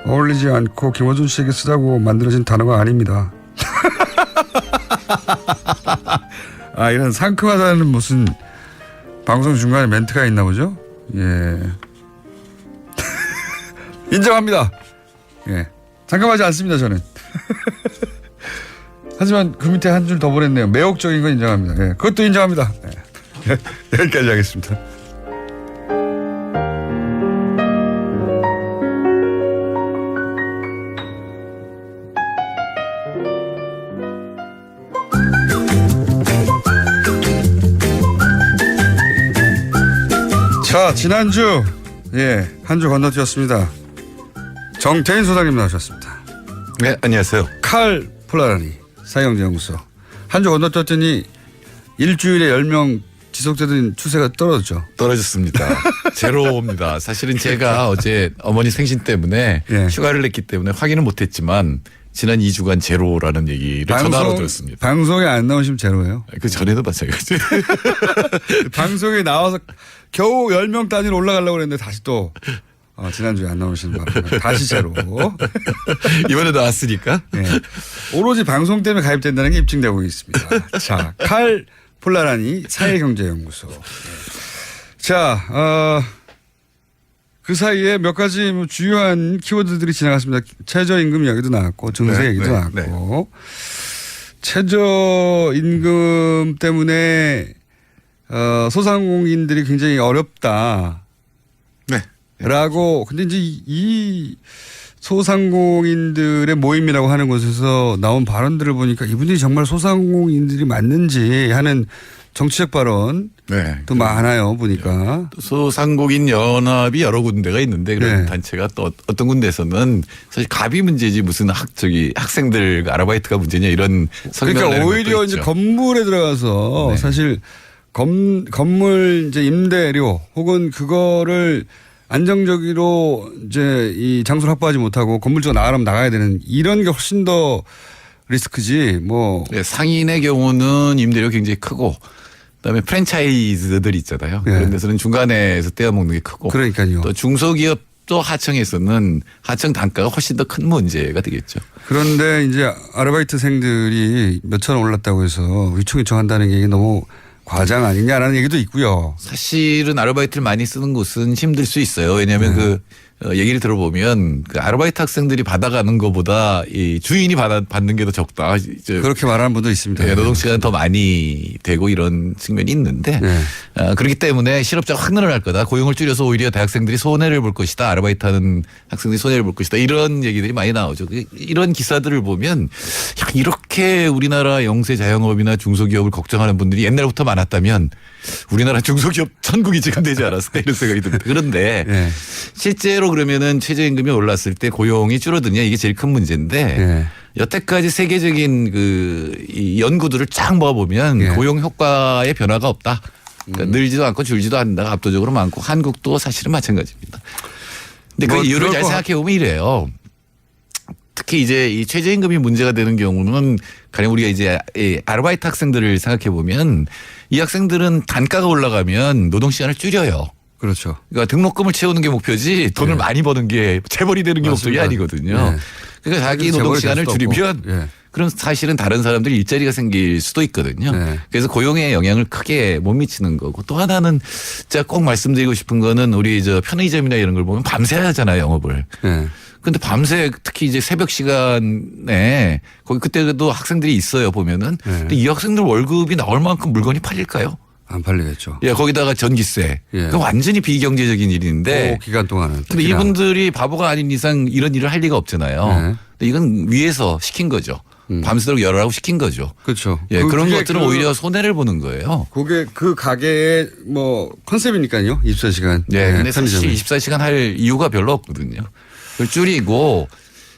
어울리지 않고 김어준 씨에게 쓰자고 만들어진 단어가 아닙니다. 이런 상큼하다는 무슨 방송 중간에 멘트가 있나 보죠? 예. 인정합니다. 예. 상큼하지 않습니다, 저는. 하지만 그 밑에 한 줄 더 보냈네요. 매혹적인 건 인정합니다. 예. 그것도 인정합니다. 예. 여기까지 하겠습니다. 자, 지난주 한 주 건너뛰었습니다. 정태인 소장님 나오셨습니다. 네, 안녕하세요. 칼 폴라라니 사회경제연구소. 한 주 건너뛰었더니 일주일에 10명 지속되던 추세가 떨어졌죠. 떨어졌습니다. 제로입니다. 사실은 제가 어제 어머니 생신 때문에 휴가를 냈기 때문에 확인은 못했지만 지난 2주간 제로라는 얘기를 전화로 들었습니다. 방송에 안 나오시면 제로예요? 그 전에도 마찬가지. 방송에 나와서 겨우 10명 단위로 올라가려고 그랬는데 다시 또 지난주에 안 나오시는 바람에 다시 제로. 이번에 나왔으니까. 네. 오로지 방송 때문에 가입된다는 게 입증되고 있습니다. 자, 칼 폴라라니 사회경제연구소. 자, 그 사이에 몇 가지 주요한 키워드들이 지나갔습니다. 최저임금 이야기도 나왔고 증세 얘기도 나왔고 최저임금 때문에 소상공인들이 굉장히 어렵다. 라고. 근데 이제 이 소상공인들의 모임이라고 하는 곳에서 나온 발언들을 보니까 이분들이 정말 소상공인들이 맞는지 하는 정치적 발언도 많아요, 보니까. 소상공인 연합이 여러 군데가 있는데 그런 단체가 또 어떤 군데에서는 사실 갑이 문제지 무슨 학생들 아르바이트가 문제냐 이런 성명을 그러니까 오히려 이제 건물에 들어가서 사실 건물 이제 임대료 혹은 그거를 안정적으로 이제 이 장소를 확보하지 못하고 건물주가 나가려면 나가야 되는 이런 게 훨씬 더 리스크지 뭐. 상인의 경우는 임대료 굉장히 크고 그다음에 프랜차이즈들 있잖아요. 그런 데서는 중간에서 떼어먹는 게 크고. 그러니까요. 또 중소기업도 하청에서는 하청 단가가 훨씬 더 큰 문제가 되겠죠. 그런데 이제 아르바이트생들이 몇천 원 올랐다고 해서 위충위충 한다는 게 너무 과장 아니냐라는 얘기도 있고요. 사실은 아르바이트를 많이 쓰는 곳은 힘들 수 있어요. 왜냐하면 그 얘기를 들어보면 그 아르바이트 학생들이 받아가는 것보다 이 주인이 받는 게 더 적다. 그렇게 말하는 분도 있습니다. 네, 노동 시간은 더 많이 되고 이런 측면이 있는데 그렇기 때문에 실업자가 확 늘어날 거다. 고용을 줄여서 오히려 대학생들이 손해를 볼 것이다. 아르바이트하는 학생들이 손해를 볼 것이다. 이런 얘기들이 많이 나오죠. 이런 기사들을 보면 야, 이렇게 우리나라 영세 자영업이나 중소기업을 걱정하는 분들이 옛날부터 많았다면 우리나라 중소기업 천국이 지금 되지 않았을까 이런 생각이 듭니다. 그런데 실제로 그러면은 최저임금이 올랐을 때 고용이 줄어드냐 이게 제일 큰 문제인데 여태까지 세계적인 이 연구들을 쫙 모아보면 고용 효과의 변화가 없다. 그러니까 늘지도 않고 줄지도 않는다가 압도적으로 많고 한국도 사실은 마찬가지입니다. 근데 그 이유를 잘 생각해 보면 이래요. 특히 이제 이 최저임금이 문제가 되는 경우는 가령 우리가 이제 아르바이트 학생들을 생각해 보면 이 학생들은 단가가 올라가면 노동 시간을 줄여요. 그렇죠. 그러니까 등록금을 채우는 게 목표지 돈을 많이 버는 게 재벌이 되는 게 목적이 아니거든요. 그러니까 자기 노동 시간을 줄이면 그럼 사실은 다른 사람들이 일자리가 생길 수도 있거든요. 그래서 고용에 영향을 크게 못 미치는 거고 또 하나는 제가 꼭 말씀드리고 싶은 거는 우리 편의점이나 이런 걸 보면 밤새 하잖아요, 영업을. 근데 밤새 특히 이제 새벽 시간에 거기 그때도 학생들이 있어요, 보면은. 근데 이 학생들 월급이 나올 만큼 물건이 팔릴까요? 안 팔리겠죠. 예, 거기다가 전기세. 그 완전히 비경제적인 일인데. 그 기간 동안은. 근데 이분들이 바보가 아닌 이상 이런 일을 할 리가 없잖아요. 근데 이건 위에서 시킨 거죠. 밤새도록 열어라고 시킨 거죠. 그렇죠. 예, 그런 것들은 오히려 손해를 보는 거예요. 그게 그 가게의 컨셉이니까요. 24시간. 네. 근데 사실 24시간 할 이유가 별로 없거든요. 그걸 줄이고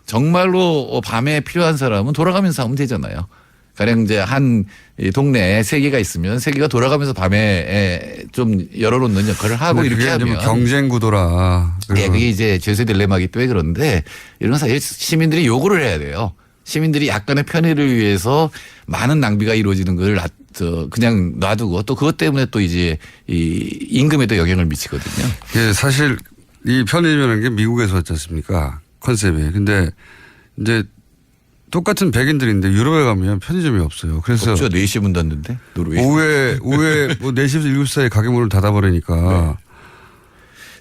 정말로 밤에 필요한 사람은 돌아가면서 하면 되잖아요. 가령 이제 한 동네에 3개가 있으면 3개가 돌아가면서 밤에 좀 열어놓는 역할을 하고 이렇게 하면 경쟁 구도라. 네, 그게 이제 제세 딜레마이기 때문에 그런데 이런 건 사실 시민들이 요구를 해야 돼요. 시민들이 약간의 편의를 위해서 많은 낭비가 이루어지는 걸 그냥 놔두고 또 그것 때문에 또 이제 이 임금에도 영향을 미치거든요. 예, 사실 이 편의점이라는 게 미국에서 왔지 않습니까? 컨셉이. 근데 이제 똑같은 백인들인데 유럽에 가면 편의점이 없어요. 그래서 없죠. 4시에 문 닫는데 노르웨이. 오후에 뭐 4시에서 7시 사이에 가게 문을 닫아버리니까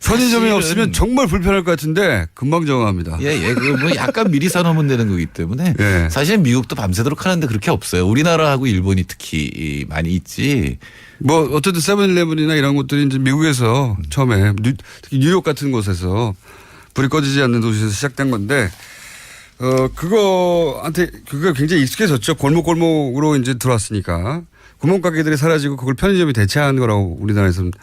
편의점이 없으면 정말 불편할 것 같은데 금방 정합니다. 예. 뭐 약간 미리 사놓으면 되는 거기 때문에 사실 미국도 밤새도록 하는데 그렇게 없어요. 우리나라하고 일본이 특히 많이 있지. 뭐 어쨌든 세븐일레븐이나 이런 것들이 이제 미국에서 처음에 특히 뉴욕 같은 곳에서 불이 꺼지지 않는 도시에서 시작된 건데 그거 굉장히 익숙해졌죠. 골목골목으로 이제 들어왔으니까 구멍가게들이 사라지고 그걸 편의점이 대체하는 거라고 우리나라에서는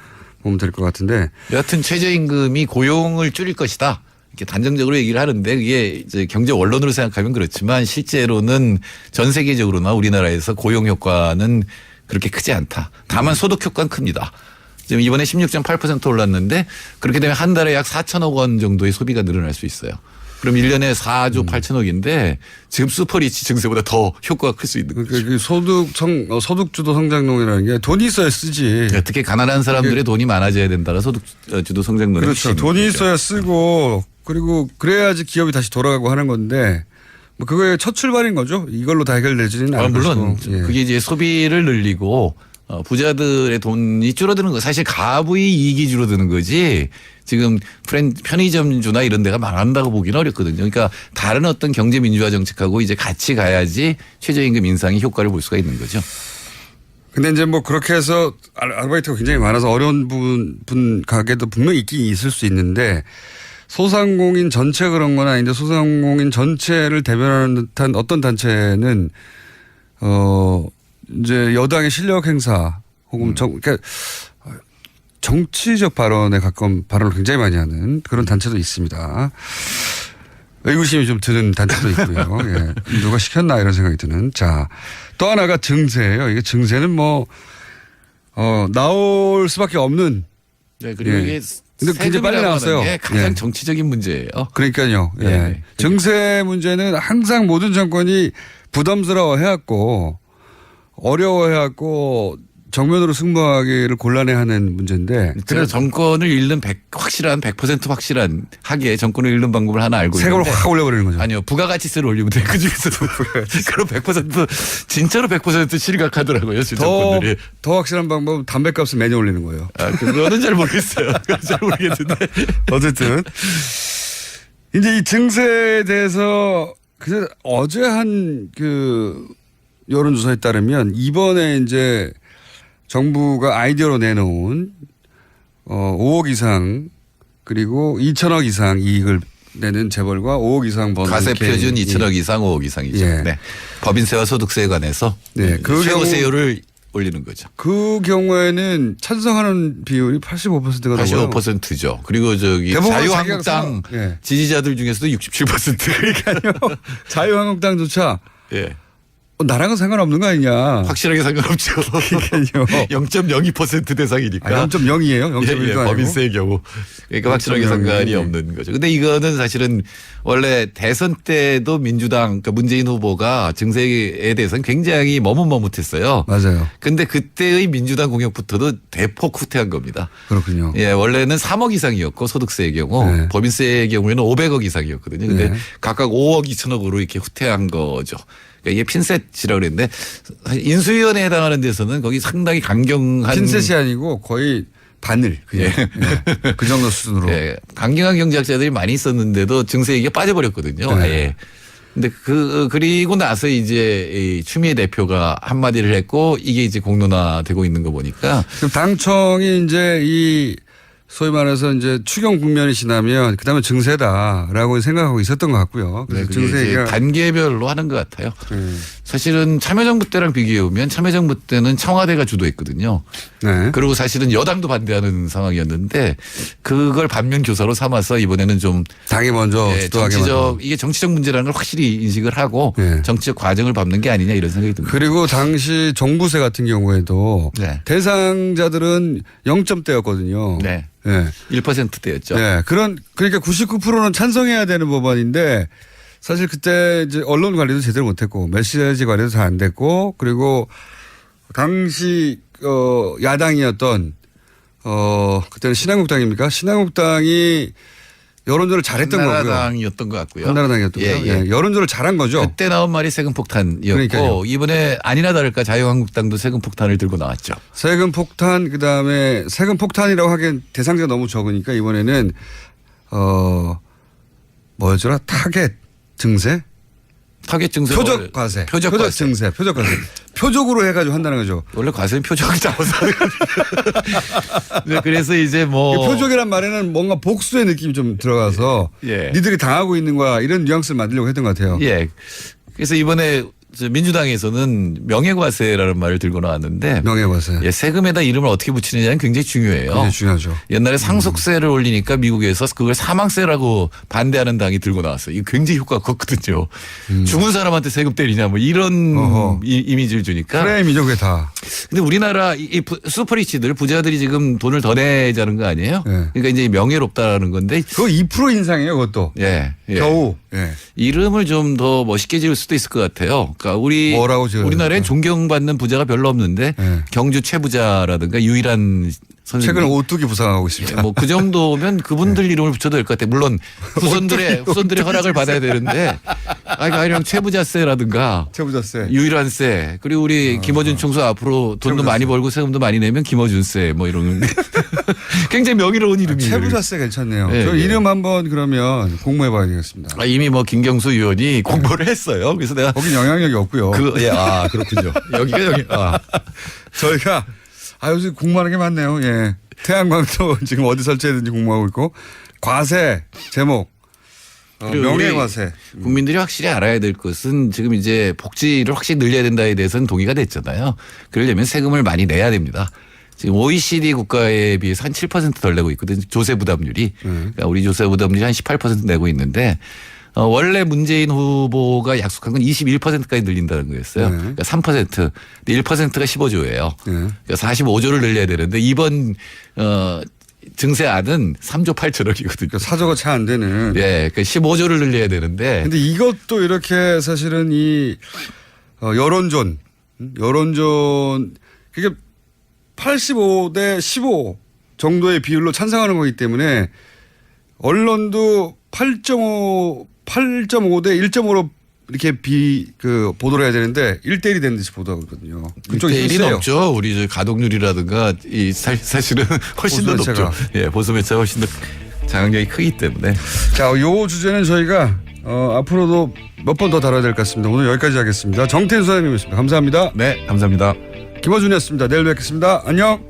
보면 될 것 같은데. 여하튼 최저임금이 고용을 줄일 것이다. 이렇게 단정적으로 얘기를 하는데 그게 이제 경제 원론으로 생각하면 그렇지만 실제로는 전 세계적으로나 우리나라에서 고용 효과는 그렇게 크지 않다. 다만 소득 효과는 큽니다. 지금 이번에 16.8% 올랐는데 그렇게 되면 한 달에 약 4천억 원 정도의 소비가 늘어날 수 있어요. 그럼 1년에 4조 8천억인데 지금 슈퍼리치 증세보다 더 효과가 클 수 있는 거죠. 그러니까 소득주도 성장론이라는 게 돈이 있어야 쓰지. 특히 가난한 사람들의 돈이 많아져야 된다라 소득주도 성장론이. 그렇죠. 돈이 있어야 쓰고 그리고 그래야지 기업이 다시 돌아가고 하는 건데 뭐 그거의 첫 출발인 거죠. 이걸로 다 해결되지는 않을 물론 그게 이제 소비를 늘리고 부자들의 돈이 줄어드는 거 사실 가부의 이익이 줄어드는 거지 지금 편의점주나 이런 데가 망한다고 보기는 어렵거든요. 그러니까 다른 어떤 경제 민주화 정책하고 이제 같이 가야지 최저임금 인상이 효과를 볼 수가 있는 거죠. 근데 이제 뭐 그렇게 해서 아르바이트가 굉장히 많아서 어려운 분 가게도 분명히 있긴 있을 수 있는데 소상공인 전체 그런 건 아닌데 소상공인 전체를 대변하는 듯한 어떤 단체는 이제 여당의 실력 행사 혹은 그러니까 정치적 발언에 가까운 발언을 굉장히 많이 하는 그런 단체도 있습니다. 의구심이 좀 드는 단체도 있고요. 예. 누가 시켰나 이런 생각이 드는. 자, 또 하나가 증세예요. 이게 증세는 뭐 나올 수밖에 없는. 네, 그리고 이게 근데 굉장히 빨리 나왔어요. 가장 정치적인 문제예요. 그러니까요. 예. 증세 문제는 항상 모든 정권이 부담스러워해왔고 어려워해왔고 정면으로 승부하기를 곤란해하는 문제인데. 제가 정권을 잃는 확실한 100% 확실한 하기에 정권을 잃는 방법을 하나 알고 세금을 있는데. 확 올려버리는 거죠. 아니요. 부가가치세를 올리면 돼. 그중에서도. 그럼 100% 진짜로 100% 실각하더라고요. 정권들이. 더 확실한 방법은 담배값을 매년 올리는 거예요. 아, 그거는 잘 모르겠어요. 잘 모르겠는데. 어쨌든 이제 이 증세에 대해서 어제 한 그 여론조사에 따르면 이번에 이제 정부가 아이디어로 내놓은 5억 이상 그리고 2천억 이상 이익을 내는 재벌과 5억 이상 버는 과세 표준 2천억 이상 5억 이상이죠. 예. 네. 법인세와 소득세에 관해서 그 세율을 올리는 거죠. 그 경우에는 찬성하는 비율이 85%가 나와요. 85%죠. 그리고 저기 자유한국당 지지자들 중에서도 67%. 그러니까요. 자유한국당조차 예. 나랑은 상관없는 거 아니냐. 확실하게 상관없죠. 그러니까요. 0.02% 대상이니까. 0.0이에요? 0.1도 아니고. 법인세의 경우. 그러니까 확실하게 상관이 없는 거죠. 근데 이거는 사실은 원래 대선 때도 민주당, 그러니까 문재인 후보가 증세에 대해서는 굉장히 머뭇머뭇했어요. 맞아요. 근데 그때의 민주당 공약부터도 대폭 후퇴한 겁니다. 그렇군요. 예, 원래는 3억 이상이었고 소득세의 경우 법인세의 경우에는 500억 이상이었거든요. 근데 각각 5억 2천억으로 이렇게 후퇴한 거죠. 이게 핀셋이라고 그랬는데 인수위원회에 해당하는 데서는 거기 상당히 강경한 핀셋이 아니고 거의 바늘 그냥 그 정도 수준으로 강경한 경제학자들이 많이 있었는데도 증세액이 빠져버렸거든요. 아예. 근데 그리고 나서 이제 이 추미애 대표가 한마디를 했고 이게 이제 공론화되고 있는 거 보니까 그럼 당청이 이제 이 소위 말해서 이제 추경 국면이 지나면 그다음에 증세다라고 생각하고 있었던 것 같고요. 그래서 증세가 단계별로 하는 것 같아요. 사실은 참여정부 때랑 비교해 보면 참여정부 때는 청와대가 주도했거든요. 그리고 사실은 여당도 반대하는 상황이었는데 그걸 반면 교사로 삼아서 이번에는 좀 당이 먼저 주도하게 이게 정치적 문제라는 걸 확실히 인식을 하고 정치적 과정을 밟는 게 아니냐 이런 생각이 듭니다. 그리고 당시 종부세 같은 경우에도 대상자들은 0점대였거든요. 네. 1%대였죠. 네. 그러니까 99%는 찬성해야 되는 법안인데 사실 그때 이제 언론 관리도 제대로 못했고 메시지 관리도 잘 안 됐고 그리고 당시 야당이었던 그때는 신한국당입니까? 신한국당이 여론조를 잘했던 거고요. 한나라당이었던 것 같고요. 한나라당이었던 거요. 여론조를 잘한 거죠. 그때 나온 말이 세금 폭탄이었고 그러니까요. 이번에 아니나 다를까 자유한국당도 세금 폭탄을 들고 나왔죠. 세금 폭탄 그다음에 세금 폭탄이라고 하기엔 대상자가 너무 적으니까 이번에는 뭐였더라? 타겟 증세? 타겟 증세. 표적 과세. 표적 증세. 표적 과세. 표적으로 해가지고 한다는 거죠. 원래 과세는 표적을 잡아서 하는 겁니다. 네, 그래서 이제 뭐. 표적이란 말에는 뭔가 복수의 느낌이 좀 들어가서 니들이 당하고 있는 거야 이런 뉘앙스를 만들려고 했던 것 같아요. 예. 그래서 이번에 민주당에서는 명예과세라는 말을 들고 나왔는데 명예과세. 세금에다 이름을 어떻게 붙이느냐는 굉장히 중요해요. 굉장히 중요하죠. 옛날에 상속세를 올리니까 미국에서 그걸 사망세라고 반대하는 당이 들고 나왔어요. 이거 굉장히 효과가 컸거든요. 죽은 사람한테 세금 때리냐 뭐 이런 이미지를 주니까. 프레임이죠 그게 다. 근데 우리나라 이 슈퍼리치들 부자들이 지금 돈을 더 내자는 거 아니에요? 그러니까 이제 명예롭다라는 건데. 그거 2% 인상이에요 그것도. 겨우. 이름을 좀 더 멋있게 지을 수도 있을 것 같아요. 그러니까 우리나라에 존경받는 부자가 별로 없는데 경주 최부자라든가 유일한 선생님. 최근에 오뚜기 부상하고 있습니다. 뭐 그 정도면 그분들 이름을 붙여도 될 것 같아요. 물론 후손들의 허락을 받아야 되는데 아니면 최부자세라든가 최부자세. 유일한세 그리고 우리 김어준 총수 앞으로 돈도 많이 벌고 세금도 많이 내면 김어준세 뭐 이런 굉장히 명예로운 이름이에요. 최부자세 괜찮네요. 저 이름 한번 그러면 공모해 봐야 되겠습니다. 이미 뭐 김경수 의원이 공모를 했어요. 그래서 내가 거긴 영향력이 없고요. 그렇군요. 여기가 저희가 요새 공모하는 게 많네요. 태양광도 지금 어디 설치해든지 공모하고 있고 과세 제목 명예과세. 국민들이 확실히 알아야 될 것은 지금 이제 복지를 확실히 늘려야 된다에 대해서는 동의가 됐잖아요. 그러려면 세금을 많이 내야 됩니다. 지금 OECD 국가에 비해서 한 7% 덜 내고 있거든요. 조세 부담률이. 그러니까 우리 조세 부담률이 한 18% 내고 있는데 원래 문재인 후보가 약속한 건 21%까지 늘린다는 거였어요. 그러니까 3%. 근데 1%가 15조예요. 그러니까 45조를 늘려야 되는데 이번 증세안은 3조 8천억이거든요. 그러니까 4조가 채 안 되는. 그러니까 15조를 늘려야 되는데. 근데 이것도 이렇게 사실은 이 여론전 그러니까 85대 15 정도의 비율로 찬성하는 거기 때문에 언론도 8.5대 1.5로 이렇게 보도를 해야 되는데 1대1이 되는 듯이 보도하고 있거든요. 그쪽이 1대1이 세요. 없죠. 우리 저 가동률이라든가 사실은 훨씬 더 보수 매체가. 높죠. 예, 보수 매체가 훨씬 더 장악력이 크기 때문에. 자, 요 주제는 저희가 앞으로도 몇 번 더 다뤄야 될 것 같습니다. 오늘 여기까지 하겠습니다. 정태인 소장님이었습니다. 감사합니다. 네, 감사합니다. 김어준이었습니다. 내일 뵙겠습니다. 안녕.